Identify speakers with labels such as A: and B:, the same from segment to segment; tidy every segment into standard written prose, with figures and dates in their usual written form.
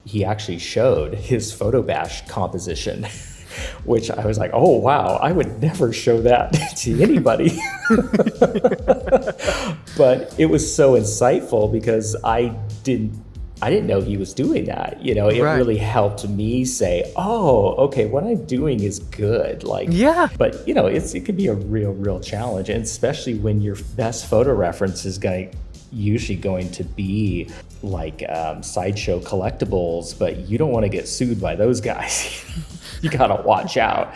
A: he actually showed his photo bash composition, which I was like, oh, wow, I would never show that to anybody. But it was so insightful because I didn't know he was doing that. It really helped me say, oh, okay, what I'm doing is good.
B: Yeah.
A: But it could be a real challenge, and especially when your best photo reference is usually going to be like sideshow collectibles, but you don't want to get sued by those guys. You gotta watch out.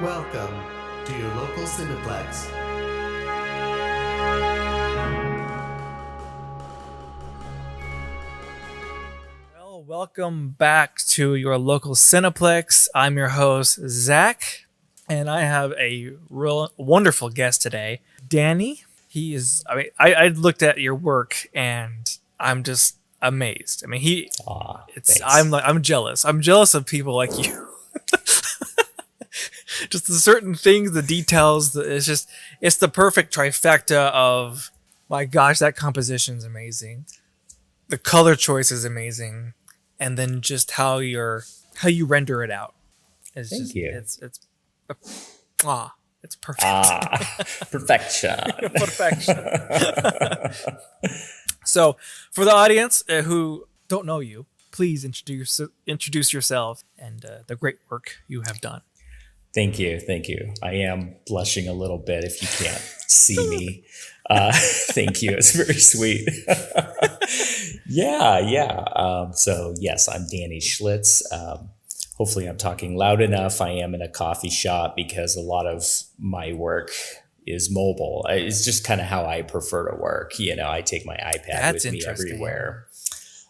C: Welcome to your local Cineplex.
B: Well, welcome back to your local Cineplex. I'm your host, Zach, and I have a real wonderful guest today, Danny. I looked at your work and I'm just amazed. I mean,
A: Thanks.
B: I'm jealous. I'm jealous of people like you. Just the certain things, the details. It's the perfect trifecta of, my gosh, that composition's amazing. The color choice is amazing, and then just how you render it out.
A: Thank you.
B: It's perfect.
A: Perfection.
B: Perfection. So, for the audience who don't know you, please introduce yourself and the great work you have done.
A: Thank you. I am blushing a little bit if you can't see me. Thank you. It's very sweet. Yeah. So yes, I'm Danny Schlitz. Hopefully I'm talking loud enough. I am in a coffee shop because a lot of my work is mobile. It's just kind of how I prefer to work. I take my iPad with me everywhere,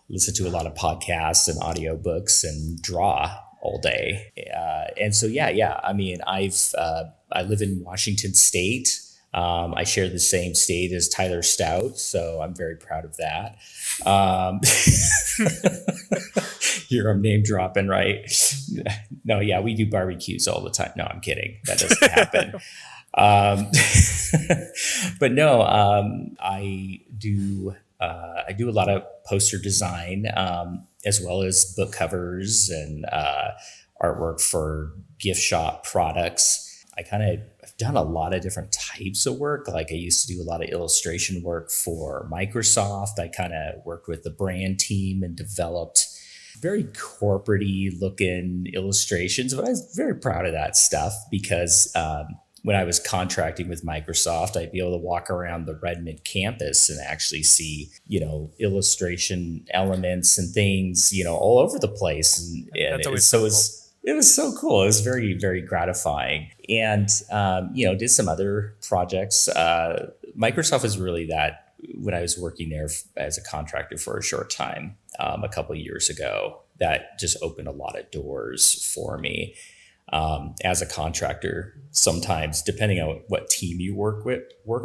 A: listen to a lot of podcasts and audiobooks, and draw all day. And so, yeah. I mean, I live in Washington State. I share the same state as Tyler Stout, so I'm very proud of that. Here I'm name dropping, right? No, yeah, we do barbecues all the time. No, I'm kidding. That doesn't happen. But no, I do a lot of poster design, as well as book covers and artwork for gift shop products. I've done a lot of different types of work. Like I used to do a lot of illustration work for Microsoft. I kind of worked with the brand team and developed very corporate-y looking illustrations, but I was very proud of that stuff because when I was contracting with Microsoft, I'd be able to walk around the Redmond campus and actually see, illustration elements and things, all over the place. And it was so cool. It was very, very gratifying. And, did some other projects. Microsoft was really that when I was working there as a contractor for a short time, a couple of years ago, that just opened a lot of doors for me. As a contractor, sometimes depending on what team you work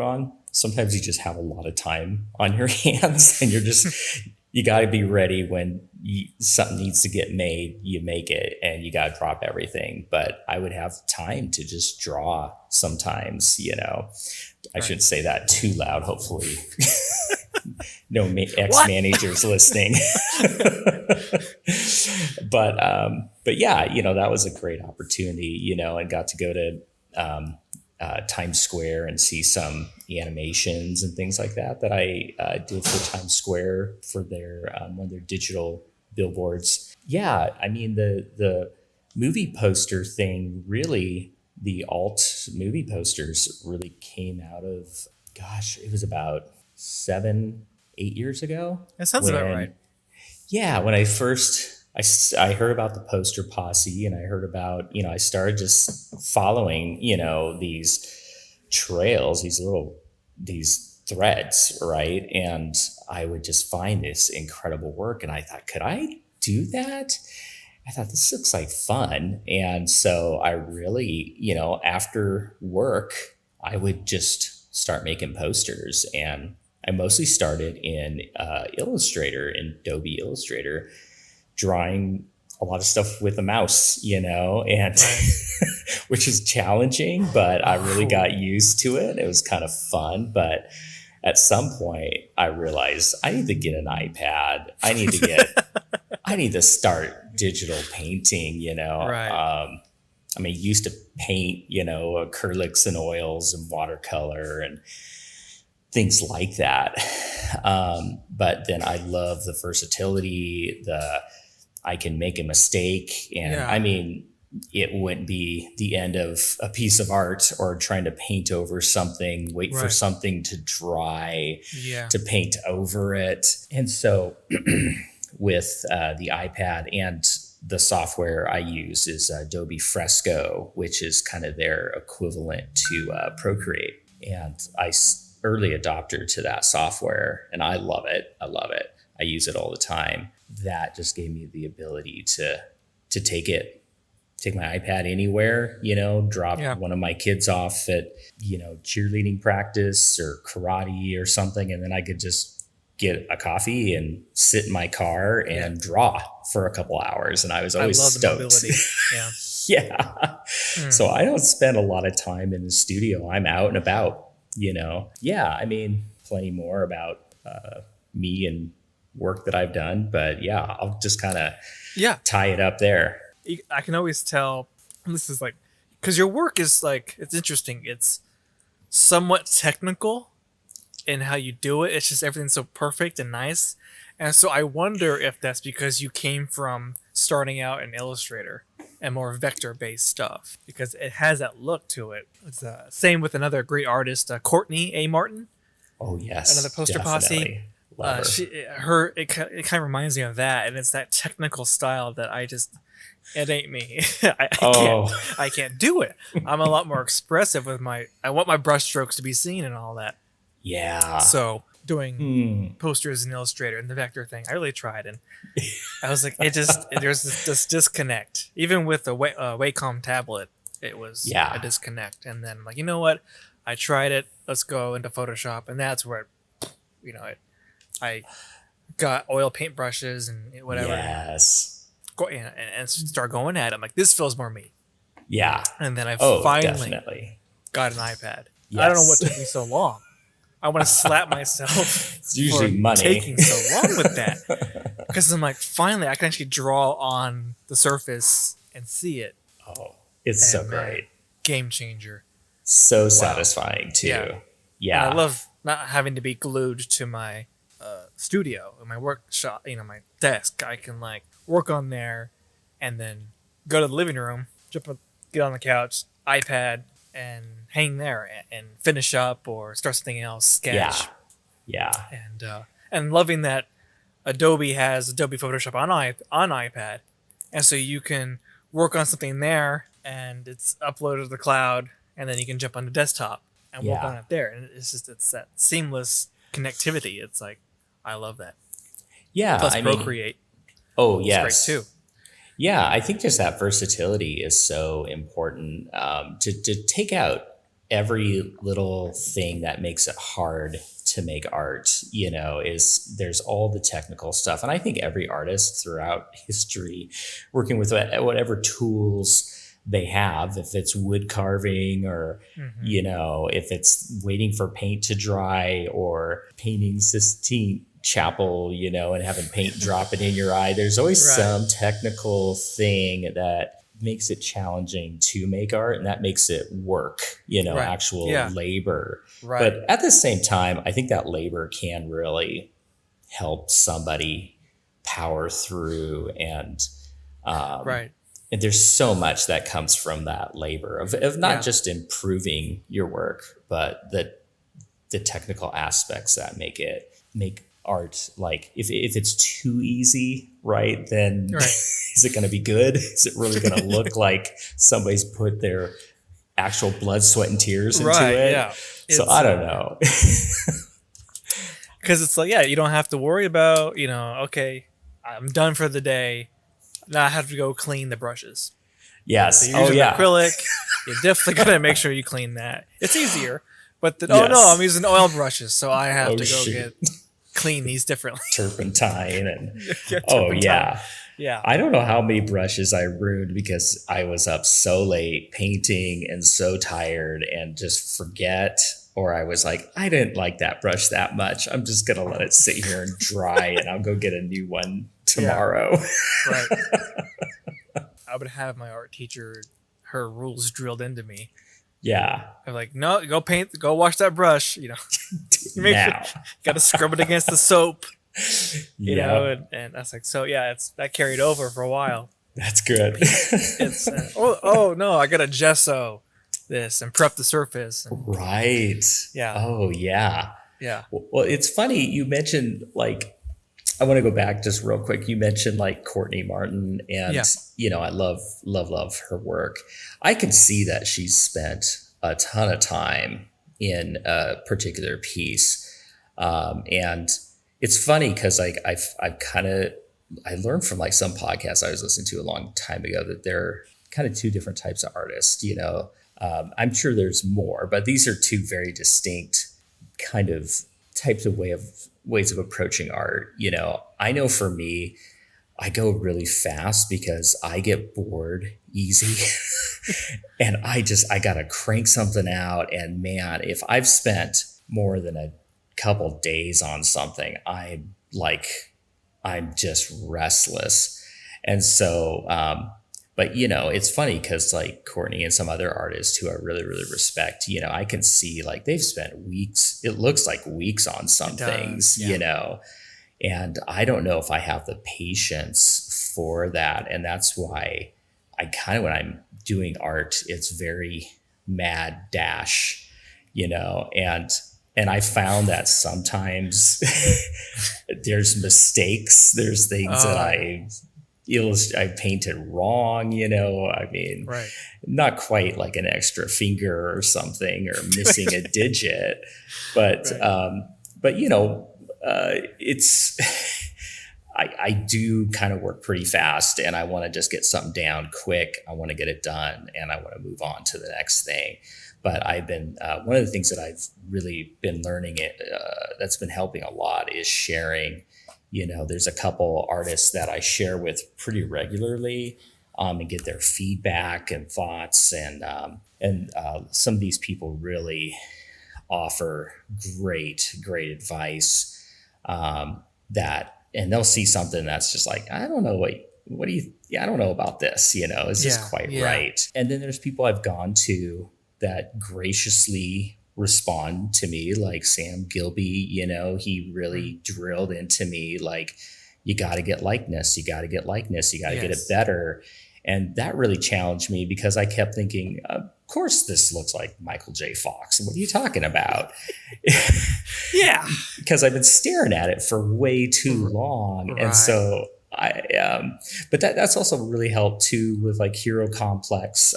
A: on, sometimes you just have a lot of time on your hands, and you got to be ready when something needs to get made. You make it, and you got to drop everything. But I would have time to just draw sometimes. I shouldn't say that too loud. Hopefully, no ex-managers listening. But yeah, that was a great opportunity, and got to go to Times Square and see some animations and things like that I did for Times Square for their one of their digital billboards. Yeah, I mean the movie poster thing really. The alt movie posters really came out of, it was about 7-8 years ago.
B: That sounds about right.
A: Yeah, when I heard about the poster posse, and I heard about, I started just following, these trails, these threads, right? And I would just find this incredible work. And I thought, could I do that? I thought, this looks like fun. And so I really, after work, I would just start making posters. And I mostly started in Illustrator, in Adobe Illustrator, drawing a lot of stuff with a mouse, and which is challenging, but I really got used to it. It was kind of fun, but at some point I realized I need to get an iPad. I need to start digital painting,
B: Right.
A: I mean, used to paint, acrylics and oils and watercolor and things like that. But then I love the versatility, I can make a mistake. And
B: Yeah.
A: I mean, it wouldn't be the end of a piece of art or trying to paint over something, wait for
B: Right.
A: something to dry
B: Yeah.
A: to paint over it. And so with the iPad and the software I use is Adobe Fresco, which is kind of their equivalent to Procreate. And early adopter to that software, and I love it. I love it. I use it all the time. That just gave me the ability to take my iPad anywhere, drop
B: Yeah.
A: one of my kids off at, cheerleading practice or karate or something. And then I could just get a coffee and sit in my car and draw for a couple hours. And I was always
B: I love the
A: stoked.
B: mobility. Yeah.
A: Yeah. So I don't spend a lot of time in the studio. I'm out and about, Yeah, I mean, plenty more about me and work that I've done. But yeah, I'll just kind of
B: Yeah.
A: tie it up there.
B: I can always tell, and this is like, because your work is like, it's interesting. It's somewhat technical in how you do it. It's just everything's so perfect and nice. And so I wonder if that's because you came from starting out in Illustrator and more vector-based stuff, because it has that look to it. It's same with another great artist, Courtney A. Martin,
A: Oh yes,
B: another poster
A: definitely.
B: posse.
A: Love her.
B: It kind of reminds me of that, and it's that technical style that it ain't me. I can't do it. I'm a lot more expressive with I want my brush strokes to be seen and all that.
A: Yeah.
B: So doing posters in Illustrator and the vector thing, I really tried, and I was like, there's this disconnect. Even with the Wacom tablet, it was a disconnect. And then I'm like, you know what? I tried it. Let's go into Photoshop, and that's where I got oil paint brushes and whatever.
A: Yes.
B: And start going at it. I'm like, this feels more me.
A: Yeah.
B: And then I finally
A: definitely.
B: got an iPad.
A: Yes.
B: I don't know what took me so long. I want to slap myself
A: It's usually
B: for
A: money.
B: taking so long with that. Because I'm like, finally, I can actually draw on the surface and see it.
A: Oh, it's so
B: And,
A: great.
B: Game changer.
A: So satisfying too.
B: Yeah.
A: Yeah.
B: And I love not having to be glued to my studio, my workshop, my desk. I can like work on there and then go to the living room, get on the couch, iPad, and hang there and finish up or start something else, sketch.
A: Yeah.
B: And loving that Adobe has Adobe Photoshop on iPad, and so you can work on something there, and it's uploaded to the cloud, and then you can jump on the desktop and work on it there. And it's that seamless connectivity. It's like, I love that.
A: Yeah.
B: Plus Procreate.
A: Oh
B: It's
A: yes.
B: great too.
A: Yeah, I think just that versatility is so important, to take out every little thing that makes it hard to make art, there's all the technical stuff. And I think every artist throughout history, working with whatever tools they have, if it's wood carving or, if it's waiting for paint to dry or painting Sistine Chapel, and having paint drop it in your eye, there's always some technical thing that makes it challenging to make art, and that makes it work, actual labor.
B: Right.
A: But at the same time, I think that labor can really help somebody power through, and and there's so much that comes from that labor of not just improving your work, but the technical aspects that make art, like if it's too easy, then is it going to be good? Is it really going to look like somebody's put their actual blood, sweat, and tears into it?
B: Yeah.
A: So I don't know.
B: Because it's like, you don't have to worry about, okay, I'm done for the day. Now I have to go clean the brushes.
A: Yes.
B: So you're using acrylic. You definitely got to make sure you clean that. It's easier. But I'm using oil brushes, so I have to go clean these differently.
A: Turpentine and
B: turpentine.
A: Yeah. I don't know how many brushes I ruined because I was up so late painting and so tired and just forget or I was like, I didn't like that brush that much. I'm just going to let it sit here and dry and I'll go get a new one tomorrow.
B: Right. I would have my art teacher, her rules drilled into me.
A: Yeah.
B: I'm like, no, go wash that brush. You
A: Now.
B: Got to scrub it against the soap. You
A: Yeah.
B: know, and I was like, so yeah, that carried over for a while.
A: That's good.
B: It's oh no, I got to gesso this and prep the surface. And,
A: Right.
B: Yeah.
A: Oh, yeah.
B: yeah.
A: Well, it's funny you mentioned, like, I want to go back just real quick. You mentioned like Courtney Martin, and I love her work. I can see that she's spent a ton of time in a particular piece, and it's funny because like I learned from like some podcasts I was listening to a long time ago that there are kind of two different types of artists. I'm sure there's more, but these are two very distinct kind of types of ways of approaching art. I know for me, I go really fast because I get bored easy and I gotta crank something out. And man, if I've spent more than a couple days on something, I'm just restless. And so, but it's funny because like Courtney and some other artists who I really, really respect, I can see like they've spent weeks, it looks like weeks on some things, and I don't know if I have the patience for that. And that's why when I'm doing art, it's very mad dash, and I found that sometimes there's mistakes, there's things that I painted wrong,
B: Right.
A: not quite like an extra finger or something or missing a digit, but, it's, I do kind of work pretty fast and I want to just get something down quick. I want to get it done and I want to move on to the next thing. But I've been, one of the things that I've really been learning that's been helping a lot is sharing. There's a couple artists that I share with pretty regularly and get their feedback and thoughts. And some of these people really offer great advice and they'll see something that's just like, I don't know, I don't know about this, is this quite right? And then there's people I've gone to that graciously respond to me, like Sam Gilby, he really drilled into me like, you got to get likeness, you got to get likeness, you got to get it better. And that really challenged me because I kept thinking, of course this looks like Michael J. Fox. What are you talking about?
B: Yeah.
A: Because I've been staring at it for way too long.
B: Right.
A: And so but that's also really helped too with like Hero Complex.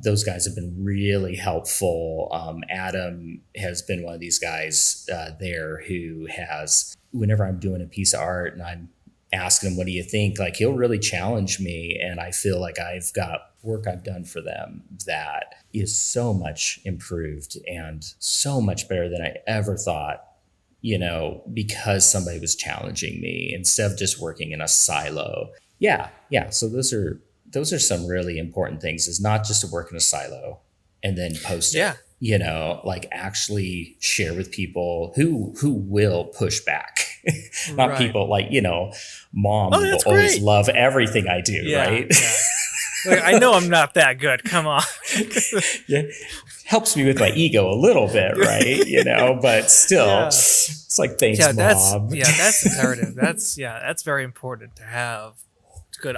A: Those guys have been really helpful. Adam has been one of these guys there who has, whenever I'm doing a piece of art and I'm asking him, what do you think? Like he'll really challenge me. And I feel like I've got work I've done for them that is so much improved and so much better than I ever thought, because somebody was challenging me instead of just working in a silo. Yeah. So those are some really important things, is not just to work in a silo and then post it, like actually share with people who will push back, not people like, mom will always love everything I do. Right.
B: Yeah. Like, I know I'm not that good. Come on.
A: Helps me with my ego a little bit. Right. But still it's like, thanks, Mom.
B: That's imperative. That's very important to have. It's good.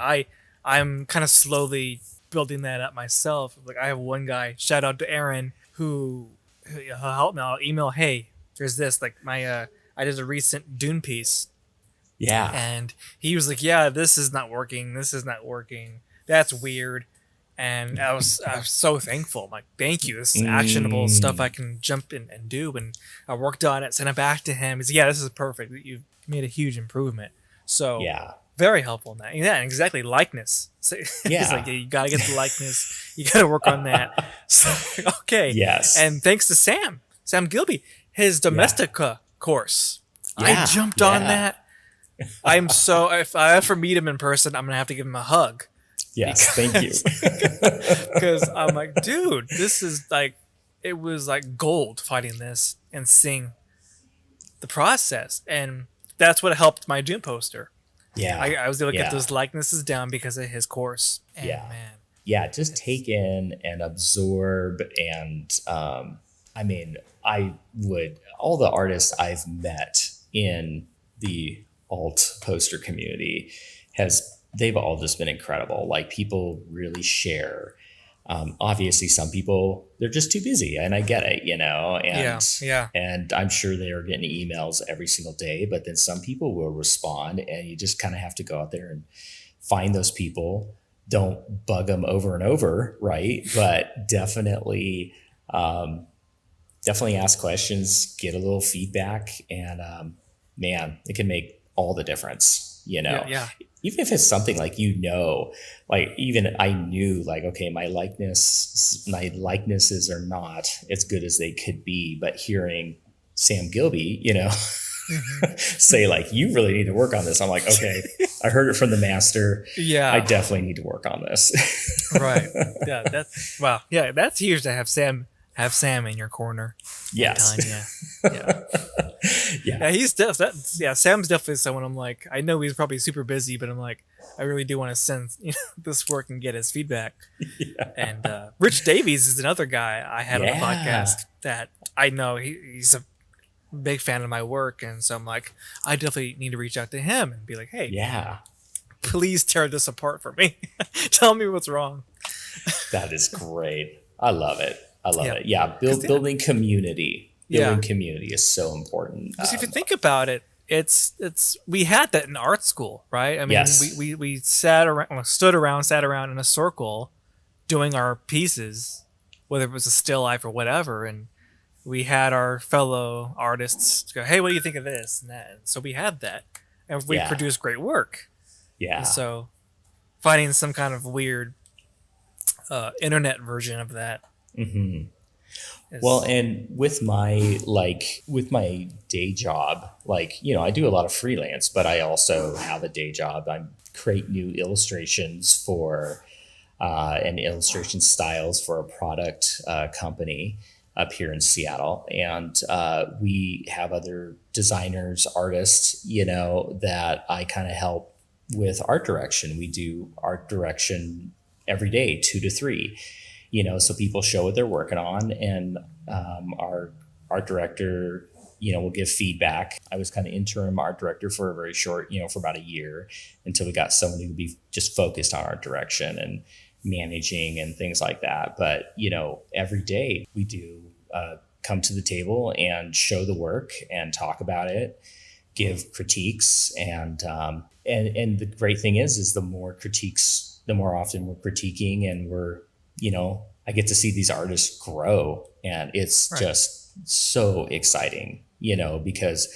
B: I'm kind of slowly building that up myself. Like I have one guy, shout out to Aaron, who helped me. I'll email, hey, there's this, like I did a recent Dune piece.
A: Yeah.
B: And he was like, yeah, this is not working. That's weird. And I was so thankful. I'm like, thank you. This is actionable stuff I can jump in and do. And I worked on it, sent it back to him. He's like, yeah, this is perfect. You've made a huge improvement. So very helpful in that. Yeah, exactly. Likeness. So it's like, you got to get the likeness. You got to work on that. So, okay.
A: Yes.
B: And thanks to Sam Gilby, his Domestica course. I jumped on that. I'm so, if I ever meet him in person, I'm going to have to give him a hug.
A: Yes. Thank you.
B: Because I'm like, dude, this is like, it was like gold fighting this and seeing the process. And that's what helped my June poster.
A: Yeah.
B: I was able to
A: yeah.
B: get those likenesses down because of his course. And
A: Yeah.
B: man.
A: Yeah, just take in and absorb. And all the artists I've met in the alt poster community they've all just been incredible. Like, people really share. Obviously some people, they're just too busy, and I get it, and I'm sure they are getting emails every single day, but then some people will respond, and you just kind of have to go out there and find those people. Don't bug them over and over, right? But definitely ask questions, get a little feedback, and man, it can make all the difference,
B: Yeah.
A: Even if it's something like, like even I knew, like, okay, my likenesses are not as good as they could be, but hearing Sam Gilby, say, like, you really need to work on this. I'm like, okay, I heard it from the master.
B: Yeah.
A: I definitely need to work on this.
B: Right. Yeah. That's huge to have Sam in your corner.
A: Yes.
B: Yeah. Yeah. Sam's definitely someone I'm like, I know he's probably super busy, but I'm like, I really do want to send this work and get his feedback.
A: Yeah.
B: And Rich Davies is another guy I had on the podcast that I know he's a big fan of my work, and so I'm like, I definitely need to reach out to him and be like, hey, please tear this apart for me. Tell me what's wrong.
A: That is great. I love it. Yeah, building community. Building community is so important.
B: Because if you think about it, it's we had that in art school, right? I mean, we sat around in a circle doing our pieces, whether it was a still life or whatever, and we had our fellow artists go, hey, what do you think of this and that? And so we had that, and we produced great work.
A: Yeah.
B: And so finding some kind of weird internet version of that.
A: Mm-hmm. Well, and with my day job, I do a lot of freelance, but I also have a day job. I create new illustrations and illustration styles for a product company up here in Seattle. And we have other designers, artists, that I kind of help with art direction. We do art direction every day, 2 to 3. So people show what they're working on, and our art director, will give feedback. I was kind of interim art director for a very short, for about a year, until we got someone who would be just focused on art direction and managing and things like that. But, every day we do come to the table and show the work and talk about it, give critiques. And the great thing is the more critiques, the more often we're critiquing, and I get to see these artists grow, and it's just so exciting, because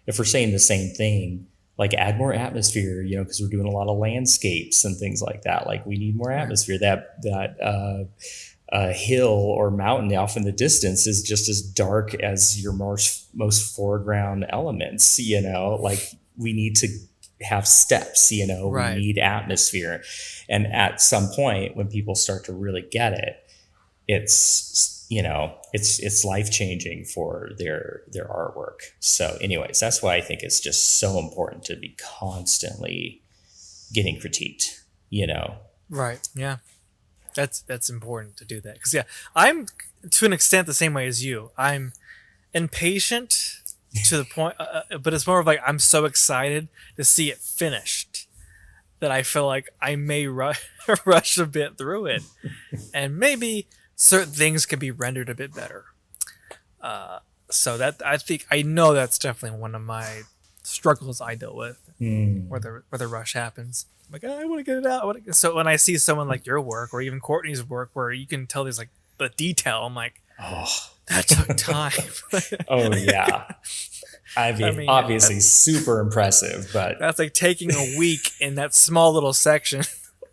A: if we're saying the same thing, like, add more atmosphere, because we're doing a lot of landscapes and things like that. Like, we need more atmosphere. That hill or mountain off in the distance is just as dark as your most foreground elements, like, we need to have steps, we need atmosphere. And at some point, when people start to really get it, it's life-changing for their artwork. So anyways, that's why I think it's just so important to be constantly getting critiqued,
B: Right. Yeah. That's important to do that. Because I'm to an extent the same way as you. I'm impatient to the point, but it's more of like, I'm so excited to see it finished that I feel like I may rush a bit through it, and maybe certain things can be rendered a bit better. So that I know that's definitely one of my struggles I deal with, where the rush happens. I'm like, I want to get it out. So when I see someone like your work, or even Courtney's work, where you can tell there's like the detail, I'm like, that took time.
A: Oh yeah. I mean, obviously super impressive, but
B: that's like taking a week in that small little section.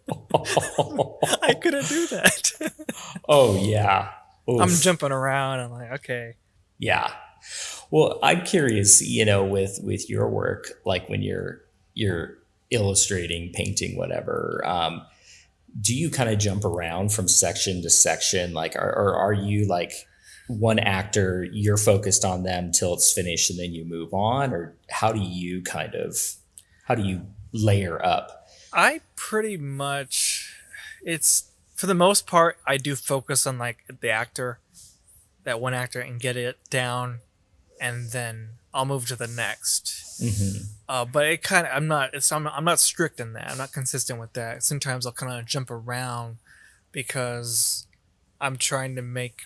B: I couldn't do that.
A: Oh yeah. Oof.
B: I'm jumping around. I'm like, okay.
A: Yeah. Well, I'm curious, with your work, like when you're illustrating, painting, whatever, do you kind of jump around from section to section? Like, or are you like one actor, you're focused on them till it's finished and then you move on? Or how do you layer up?
B: I pretty much, it's for the most part, I do focus on like the actor, that one actor, and get it down, and then I'll move to the next. But it kind of, I'm not strict in that. I'm not consistent with that. Sometimes I'll kind of jump around because I'm trying to make,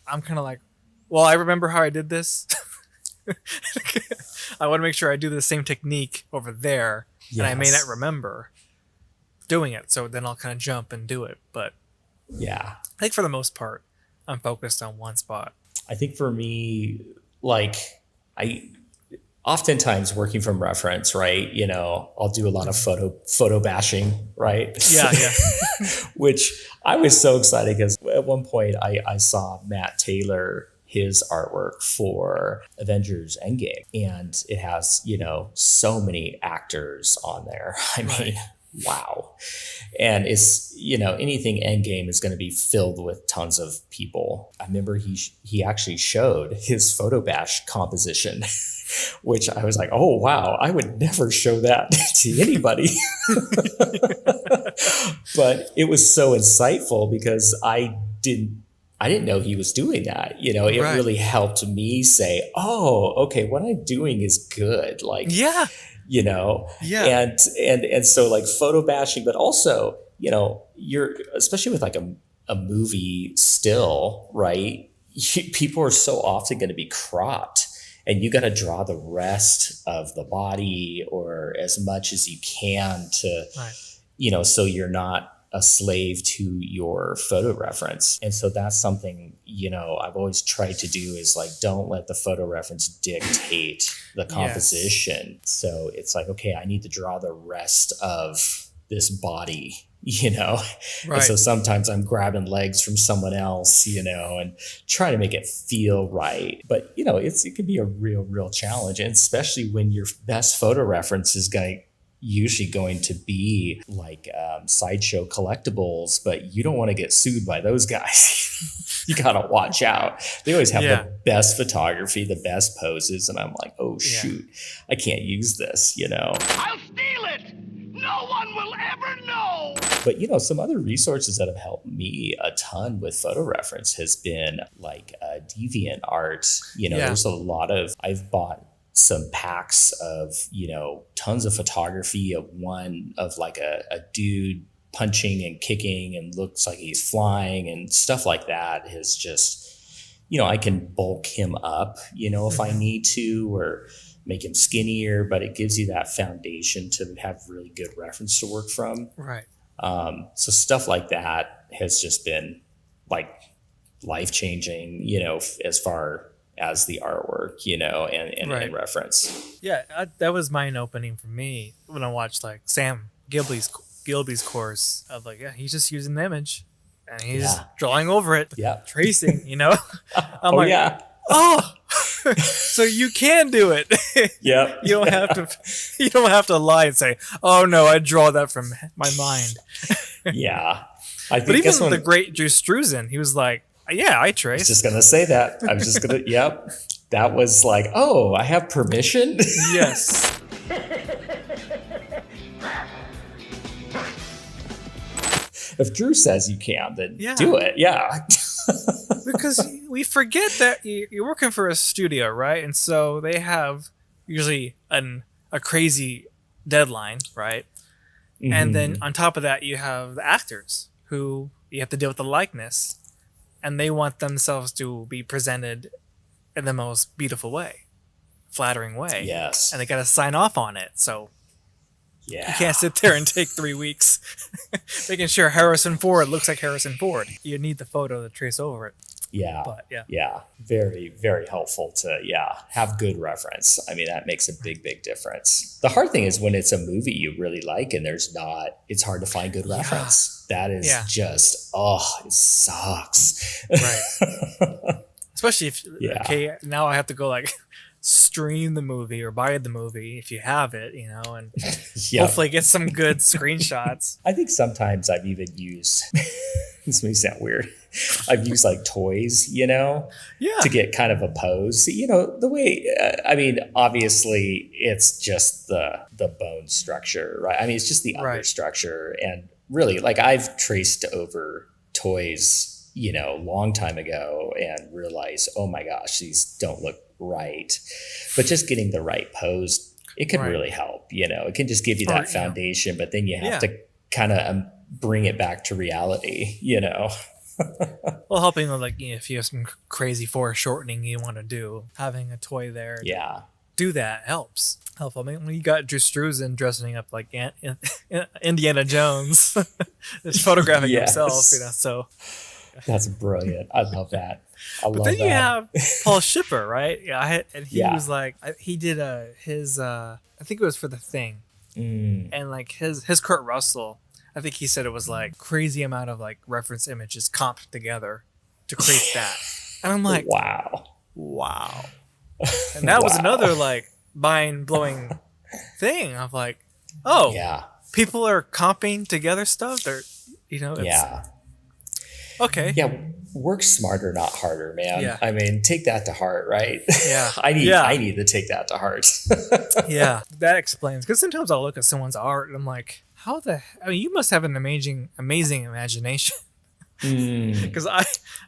B: I'm kind of like, well, I remember how I did this. I want to make sure I do the same technique over there, and I may not remember doing it, so then I'll kind of jump and do it. But
A: yeah,
B: I think for the most part, I'm focused on one spot.
A: I think for me, like I oftentimes working from reference, right? You know, I'll do a lot of photo bashing, right?
B: Yeah.
A: Which I was so excited because at one point I saw Matt Taylor, his artwork for Avengers Endgame, and it has, you know, so many actors on there. I mean, wow. And it's, you know, anything Endgame is going to be filled with tons of people. I remember he actually showed his photo bash composition, which I was like, oh, wow, I would never show that to anybody. But it was so insightful because I didn't know he was doing that. You know, it really helped me say, oh, okay, what I'm doing is good. Like, you know, and so like photo bashing, but also, you know, you're, especially with like a movie still, right? People are so often going to be cropped, and you got to draw the rest of the body or as much as you can to, you know, so you're not a slave to your photo reference. And so that's something, you know, I've always tried to do is like, don't let the photo reference dictate the composition. So it's like, okay, I need to draw the rest of this body, you know? And so sometimes I'm grabbing legs from someone else, you know, and trying to make it feel right. But, you know, it can be a real challenge. And especially when your best photo reference is usually going to be like sideshow collectibles, but you don't want to get sued by those guys. You gotta watch out. They always have the best photography, the best poses, and I'm like, oh shoot, I can't use this, you know.
D: I'll steal it! No one will ever know!
A: But you know, some other resources that have helped me a ton with photo reference has been like DeviantArt. You know, there's a lot of, I've bought some packs of, you know, tons of photography of like a dude punching and kicking and looks like he's flying and stuff like that is just, you know, I can bulk him up, you know, if I need to, or make him skinnier, but it gives you that foundation to have really good reference to work from.
B: Right.
A: So stuff like that has just been like life-changing, you know, as far as the artwork, you know, and reference.
B: Yeah, that was mind opening for me when I watched like Sam Gilby's course of like, he's just using the image and he's drawing over it, tracing, you know. I'm so you can do it.
A: Yeah.
B: You don't have to lie and say, oh no, I draw that from my mind.
A: Yeah. I think
B: but even the great Drew Struzan, he was like, yeah, I trace.
A: I was just going to say that. I was just going to, that was like, oh, I have permission?
B: Yes.
A: If Drew says you can, then do it. Yeah.
B: Because we forget that you're working for a studio, right? And so they have usually a crazy deadline, right? Mm-hmm. And then on top of that, you have the actors who you have to deal with the likeness. And they want themselves to be presented in the most beautiful way, flattering way.
A: Yes.
B: And they got to sign off on it. So you can't sit there and take 3 weeks making sure Harrison Ford looks like Harrison Ford. You need the photo to trace over it.
A: Yeah.
B: But,
A: Very, very helpful to, have good reference. I mean, that makes a big difference. The hard thing is when it's a movie you really like and it's hard to find good reference. That is just, it sucks.
B: Right. Especially if, okay, now I have to go like stream the movie or buy the movie if you have it, you know, and hopefully get some good screenshots.
A: I think sometimes I've even used this may sound weird. I've used like toys,
B: Yeah.
A: to get kind of a pose. The way, obviously it's just the bone structure, right? I mean, it's just the under
B: Right.
A: structure. And really, like I've traced over toys, long time ago and realized, oh my gosh, these don't look right. But just getting the right pose, it can
B: Right.
A: really help. It can just give you
B: Or,
A: that foundation, but then you have
B: Yeah.
A: to kind of bring it back to reality,
B: Well, helping with like if you have some crazy foreshortening you want to do, having a toy there to
A: Yeah.
B: do that helps. Help. I mean, when you got Drew Struzan dressing up like Indiana Jones, just photographing
A: Yes.
B: himself, So,
A: That's brilliant. I love that.
B: but then you have Paul Shipper, right? Yeah, and he
A: Yeah.
B: was like, he did his I think it was for The Thing, and like his Kurt Russell. I think he said it was like crazy amount of like reference images comped together to create that, and I'm like,
A: Wow.
B: and that was
A: Wow.
B: another like mind blowing thing. I'm like, oh,
A: Yeah.
B: people are comping together stuff. They're, it's,
A: Yeah.
B: okay,
A: Yeah. Work smarter, not harder, man.
B: Yeah.
A: I mean, take that to heart, right?
B: Yeah.
A: I
B: Yeah.
A: need to take that to heart.
B: yeah, that explains. Because sometimes I'll look at someone's art and I'm like, you must have an amazing imagination. Because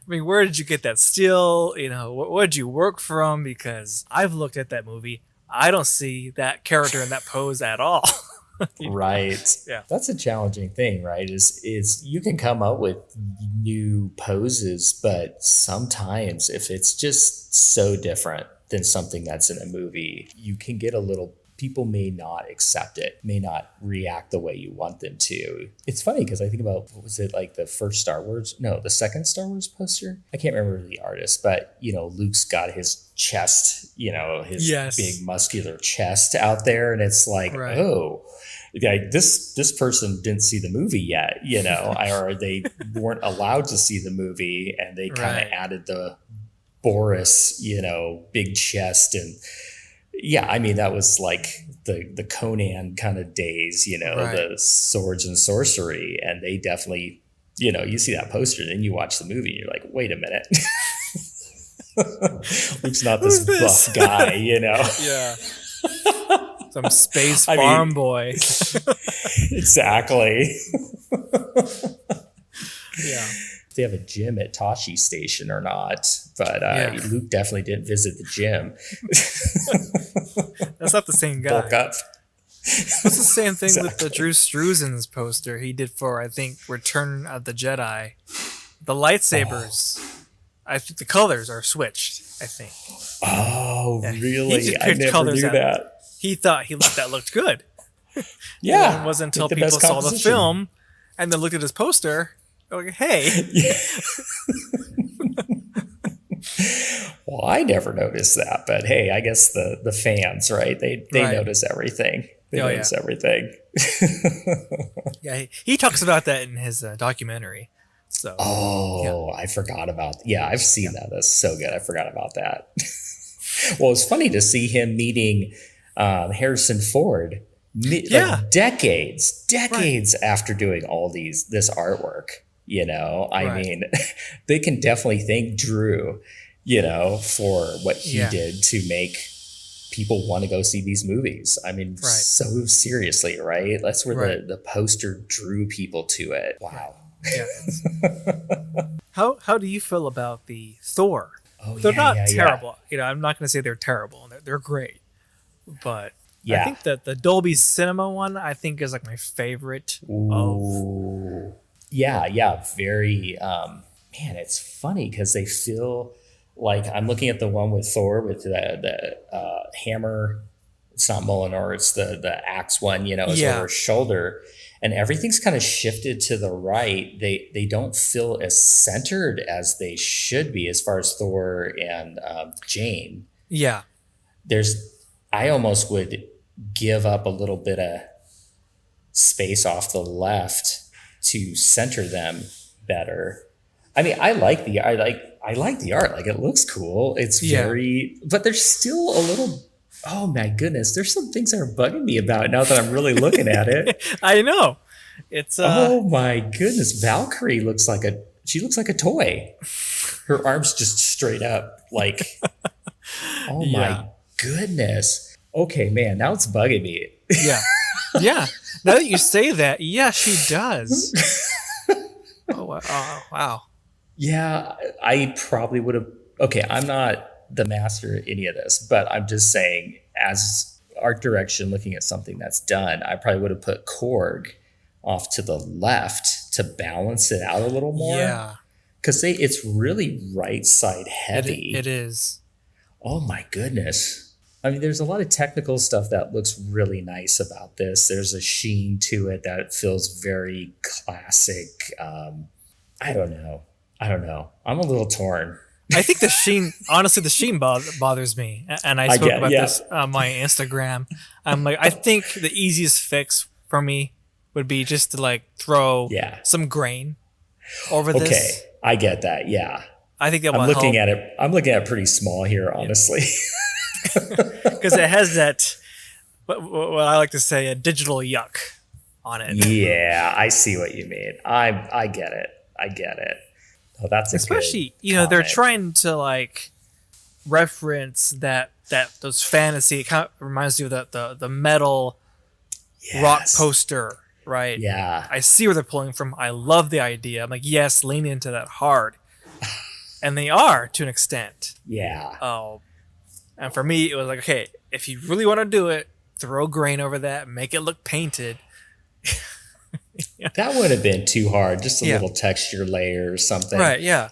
B: where did you get that still? What did you work from? Because I've looked at that movie, I don't see that character in that pose at all.
A: Right.
B: Yeah.
A: That's a challenging thing, right? Is you can come up with new poses, but sometimes if it's just so different than something that's in a movie, you can get people may not accept it, may not react the way you want them to. It's funny because I think about, what was it, like the second Star Wars poster? I can't remember the artist, but Luke's got his chest, his
B: Yes.
A: big muscular chest out there. And it's like,
B: Right.
A: oh, like this person didn't see the movie yet, or they weren't allowed to see the movie, and they kind of
B: Right.
A: added the Boris, big chest. And yeah, I mean, that was like the Conan kind of days,
B: Right.
A: the swords and sorcery. And they definitely, you see that poster and then you watch the movie and you're like, wait a minute. Luke's not this
B: Who's this?
A: buff guy,
B: Yeah. Some space
A: I mean-
B: farm boy.
A: Exactly.
B: Yeah.
A: If they have a gym at Tashi Station or not, but
B: Yeah.
A: Luke definitely didn't visit the gym.
B: That's not the same guy.
A: Bulk up.
B: It's the same thing with the
A: Exactly.
B: Drew Struzan's poster he did for, I think, Return of the Jedi. The lightsabers, I think the colors are switched, I think.
A: Oh,
B: Yeah, he
A: really?
B: just
A: I
B: picked
A: never
B: colors
A: knew
B: out.
A: that.
B: He thought that looked good.
A: Yeah.
B: And it wasn't until
A: Get the
B: people
A: best
B: saw the
A: composition.
B: film and then looked at his poster, they're like, hey.
A: Well, I never noticed that, but hey, I guess the fans, right? They
B: Right.
A: notice everything. They
B: Oh, yeah.
A: notice everything.
B: Yeah, he talks about that in his documentary. So,
A: Oh, I forgot about. Yeah, I've seen that. That's so good. I forgot about that. Well, it's funny to see him meeting Harrison Ford.
B: Yeah.
A: Like decades after doing all this artwork. I
B: Right.
A: mean, they can definitely thank Drew, for what he
B: Yeah.
A: did to make people want to go see these movies. I mean,
B: Right.
A: so seriously, right? That's where
B: Right.
A: the poster drew people to it. Wow.
B: yeah. How do you feel about the Thor?
A: Oh,
B: They're
A: yeah,
B: not
A: yeah, yeah.
B: terrible. I'm not going to say they're terrible. They're great. But
A: Yeah.
B: I think that the Dolby Cinema one, I think, is like my favorite of.
A: Ooh. Yeah, very. Man, it's funny because they feel like I'm looking at the one with Thor with the hammer. It's not Mjolnir, it's the axe one. Is
B: Yeah.
A: over his shoulder, and everything's kind of shifted to the right. They don't feel as centered as they should be as far as Thor and Jane.
B: Yeah.
A: I almost would give up a little bit of space off the left to center them better. I mean, I like the art. Like it looks cool. It's
B: Yeah.
A: but there's still a little. Oh my goodness, there's some things that are bugging me about it now that I'm really looking at it.
B: I know. It's
A: Oh my goodness. Valkyrie looks like a toy. Her arms just straight up like, oh
B: yeah.
A: my goodness. Okay, man, now it's bugging me.
B: Yeah. Yeah. Now that you say that, yeah, she does. Oh, wow.
A: Yeah, I probably would have. Okay, I'm not the master at any of this, but I'm just saying, as art direction, looking at something that's done, I probably would have put Korg off to the left to balance it out a little more.
B: Yeah.
A: Because it's really right side heavy.
B: It is.
A: Oh my goodness. I mean, there's a lot of technical stuff that looks really nice about this. There's a sheen to it that feels very classic. I don't know. I'm a little torn.
B: I think the sheen bothers me. And I spoke about this on my Instagram. I'm like, I think the easiest fix for me would be just to like throw some grain over this.
A: Okay, I get that. Yeah.
B: I think that will
A: I'm looking
B: help.
A: at it. I'm looking at it pretty small here, honestly.
B: Because it has that, what I like to say, a digital yuck on it.
A: Yeah, I see what you mean. I get it. Oh, that's a
B: especially
A: good
B: they're
A: comment.
B: trying to like reference that those fantasy. It kind of reminds you of the metal rock
A: Yes.
B: poster, right?
A: Yeah.
B: I see where they're pulling from. I love the idea. I'm like, yes, lean into that hard, and they are to an extent.
A: Yeah.
B: Oh, and for me, it was like, okay, if you really want to do it, throw grain over that, make it look painted.
A: That would have been too hard. Just a
B: Yeah.
A: little texture layer or something.
B: Right? Yeah.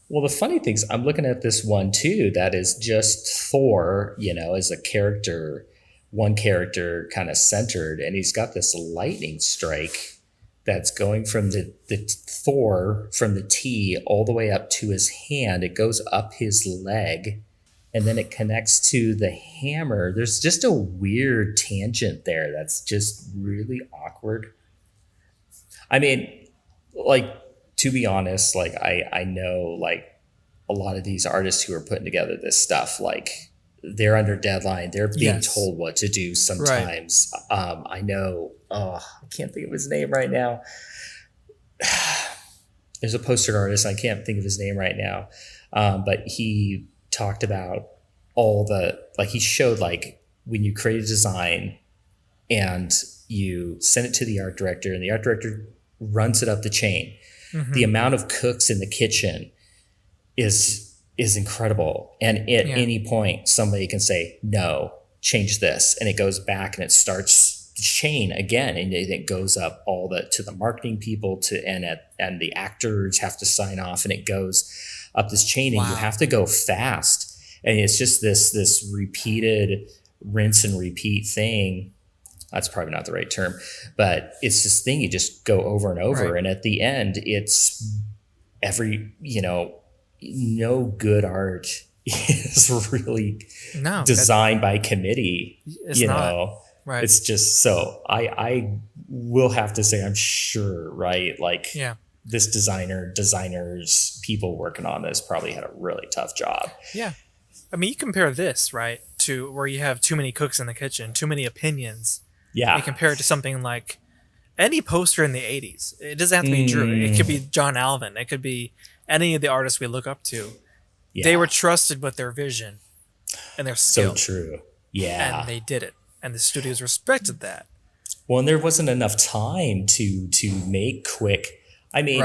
A: Well, the funny thing is, I'm looking at this one too. That is just Thor, as a character, one character kind of centered, and he's got this lightning strike that's going from the Thor from the T all the way up to his hand. It goes up his leg, and then it connects to the hammer. There's just a weird tangent there that's just really awkward. I mean, like, to be honest, like I know like a lot of these artists who are putting together this stuff, like they're under deadline. They're being
B: Yes.
A: told what to do sometimes. I know, I can't think of his name right now. There's a poster artist. I can't think of his name right now. But he talked about he showed like when you create a design and you send it to the art director and the art director runs it up the chain.
B: Mm-hmm.
A: The amount of cooks in the kitchen is incredible. And at any point, somebody can say, no, change this. And it goes back and it starts the chain again. And it goes up to the marketing people and the actors have to sign off, and it goes up this chain. And you have to go fast. And it's just this repeated rinse and repeat thing. That's probably not the right term, but it's this thing you just go over and over.
B: Right.
A: And at the end, it's no good art is really designed by committee.
B: It's not. Right.
A: It's just so I will have to say, I'm sure, right? Like this designers, people working on this probably had a really tough job.
B: Yeah. I mean, you compare this, right, to where you have too many cooks in the kitchen, too many opinions.
A: Yeah.
B: You compare it to something like any poster in the 80s. It doesn't have to be Drew. It could be John Alvin. It could be any of the artists we look up to.
A: Yeah.
B: They were trusted with their vision and their skill.
A: So true. Yeah.
B: And they did it. And the studios respected that.
A: Well, and there wasn't enough time to make quick. I mean,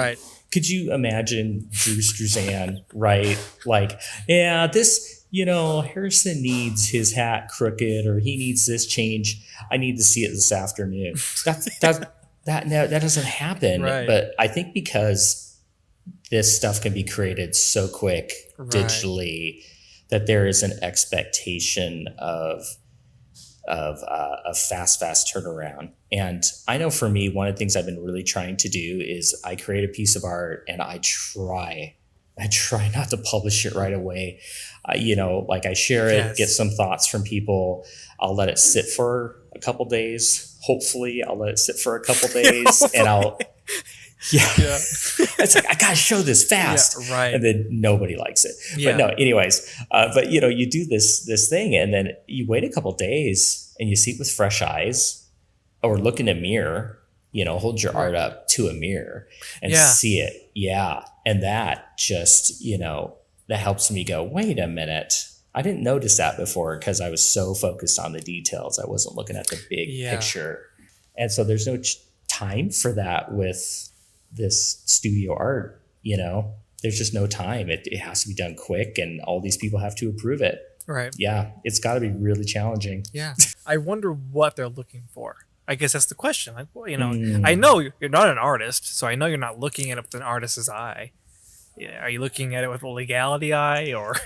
A: could you imagine Drew Struzan, right? Like, this... Harrison needs his hat crooked, or he needs this change. I need to see it this afternoon. That doesn't happen.
B: Right.
A: But I think because this stuff can be created so quick digitally, that there is an expectation of a fast turnaround. And I know for me, one of the things I've been really trying to do is I create a piece of art and I try not to publish it right away. Like I share it, get some thoughts from people. I'll let it sit for a couple days. Hopefully I'll let it sit for a couple days and I'll, it's like, I gotta show this fast.
B: Yeah, right.
A: And then nobody likes it.
B: Yeah.
A: But no, anyways, you do this thing and then you wait a couple days and you see it with fresh eyes or look in a mirror hold your art up to a mirror and
B: Yeah.
A: see it. Yeah. And that just, that helps me go, wait a minute. I didn't notice that before because I was so focused on the details. I wasn't looking at the big picture. And so there's no time for that with this studio art, there's just no time. It has to be done quick and all these people have to approve it.
B: Right.
A: Yeah. It's got to be really challenging.
B: Yeah. I wonder what they're looking for. I guess that's the question. Like, well, I know you're not an artist, so I know you're not looking at it with an artist's eye. Yeah, are you looking at it with a legality eye, or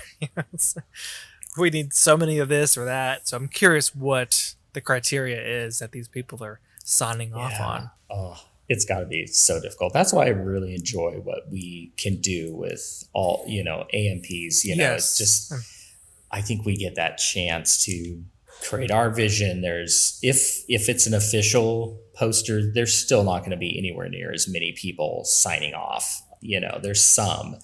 B: we need so many of this or that? So I'm curious what the criteria is that these people are signing off on.
A: Oh, it's got to be so difficult. That's why I really enjoy what we can do with all, AMPs. It's just, I think we get that chance to create our vision. There's if it's an official poster, there's still not going to be anywhere near as many people signing off. There's some.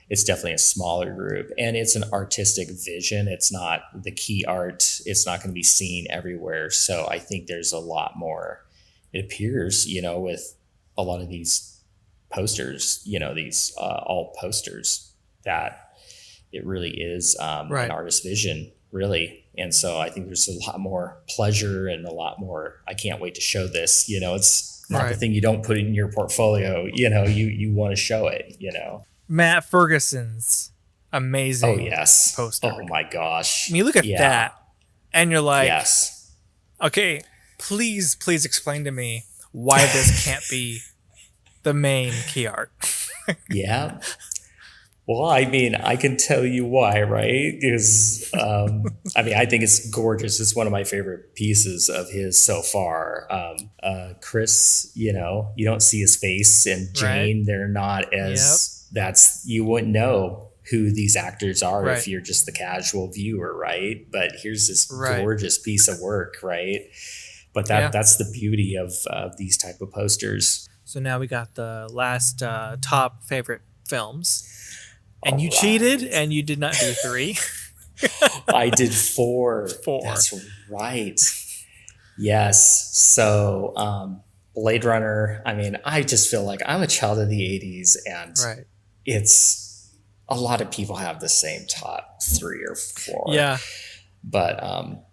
A: It's definitely a smaller group, and it's an artistic vision. It's not the key art. It's not going to be seen everywhere. So I think there's a lot more. It appears, with a lot of these posters, these all posters, that it really is an artist's vision, really. And so I think there's a lot more pleasure and a lot more, I can't wait to show this. It's not the thing you don't put in your portfolio. You want to show it,
B: Matt Ferguson's amazing poster.
A: Oh my gosh.
B: I mean, you look at that and you're like,
A: yes.
B: Okay, please explain to me why this can't be the main key art.
A: Yeah. Well, I mean, I can tell you why, right? Because, I think it's gorgeous. It's one of my favorite pieces of his so far. Chris, you don't see his face, and Jane, they're not as, you wouldn't know who these actors are if you're just the casual viewer, right? But here's this gorgeous piece of work, right? But that's the beauty of these type of posters.
B: So now we got the last top favorite films. And you cheated, and you did not do 3.
A: I did 4.
B: 4.
A: That's right. Yes. So Blade Runner, I just feel like I'm a child of the 80s, and it's a lot of people have the same top 3 or 4.
B: Yeah.
A: But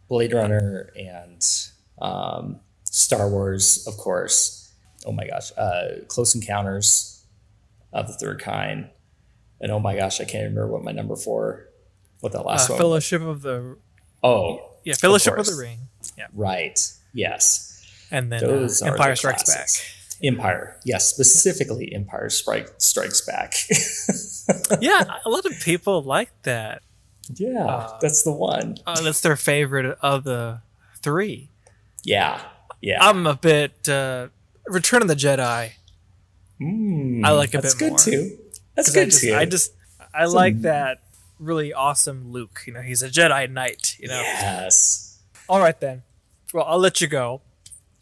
A: Blade Runner and Star Wars, of course. Oh my gosh. Close Encounters of the Third Kind. And oh my gosh, I can't remember what my number 4, what that last one.
B: Fellowship of the.
A: Oh,
B: yeah, Fellowship of the Ring. Yeah,
A: right. Yes,
B: and then
A: those are
B: Empire
A: the
B: Strikes
A: classics.
B: Back.
A: Empire, yes, specifically Empire Strikes Back.
B: Yeah, a lot of people like that.
A: Yeah, that's the one.
B: That's their favorite of the 3.
A: Yeah.
B: I'm a bit Return of the Jedi. I like a bit more.
A: That's good too. That's good too.
B: I like that really awesome Luke. He's a Jedi Knight.
A: Yes.
B: All right then. Well, I'll let you go.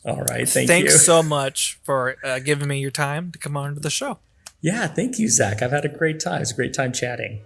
A: All right. Thanks
B: you so much for giving me your time to come on to the show.
A: Yeah. Thank you, Zach. I've had a great time. It's a great time chatting.